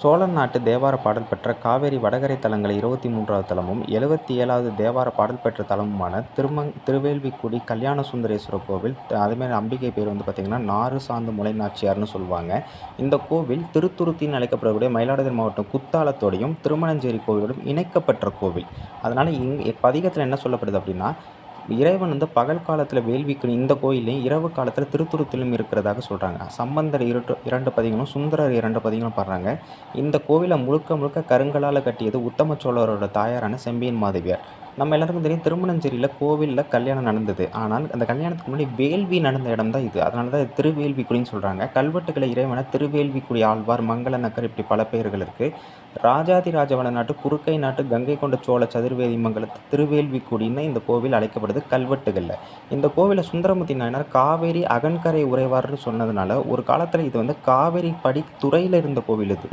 சோழ நாட்டு தேவார பாடல் பெற்ற காவேரி வடகரை தலங்களில் 23வது தலமும் 77வது தேவார பாடல் பெற்ற தலமுமான திருவேல்விக்குடி கல்யாண சுந்தரேஸ்வரர் கோவில். அதேமாதிரி அம்பிகை பேர் பார்த்திங்கன்னா நாறு சார்ந்த முலை நாச்சியார்னு சொல்லுவாங்க. இந்த கோவில் திருத்துருத்தின்னு அழைக்கப்படக்கூடிய மயிலாடுதுறை மாவட்டம் குத்தாலத்தோடையும் திருமணஞ்சேரி கோவிலோடும் இணைக்கப்பட்ட கோவில். அதனால் பதிகத்தில் என்ன சொல்லப்படுது அப்படின்னா, இறைவன் பகல் காலத்தில் வேள்விக்குடி இந்த கோயிலையும் இரவு காலத்தில் திருத்துருத்திலும் இருக்கிறதாக சொல்கிறாங்க. சம்பந்தர் 2 பதிகளும் சுந்தரர் 2 பதிகளும் பாடுறாங்க. இந்த கோவிலை முழுக்க முழுக்க கருங்கலால் கட்டியது உத்தம சோழரோட தாயாரான செம்பியன் மாதவியார். நம்ம எல்லாருக்கும் தெரியும், திருமணஞ்சேரியில் கோவிலில் கல்யாணம் நடந்தது. ஆனால் அந்த கல்யாணத்துக்கு முன்னாடி வேள்வி நடந்த இடம் தான் இது. அதனால தான் திருவேல்விக்குடின்னு சொல்கிறாங்க. கல்வெட்டுக்களை இறைவனை திருவேல்விக்குடி ஆழ்வார், மங்கள நக்கர், இப்படி பல பெயர்கள் இருக்குது. ராஜாதிராஜ நாட்டு, குறுக்கை நாட்டு, கங்கை கொண்ட சோழ சதுர்வேதி மங்கலத்து திருவேல்விக்குடின்னு இந்த கோவில் அழைக்கப்படுது கல்வெட்டுகளில். இந்த கோவிலை சுந்தரமூர்த்தி நாயனார் காவேரி அகன்கரை உறைவார்னு சொன்னதுனால ஒரு காலத்தில் இது காவேரி படித்துறையில் இருந்த கோவில் இது.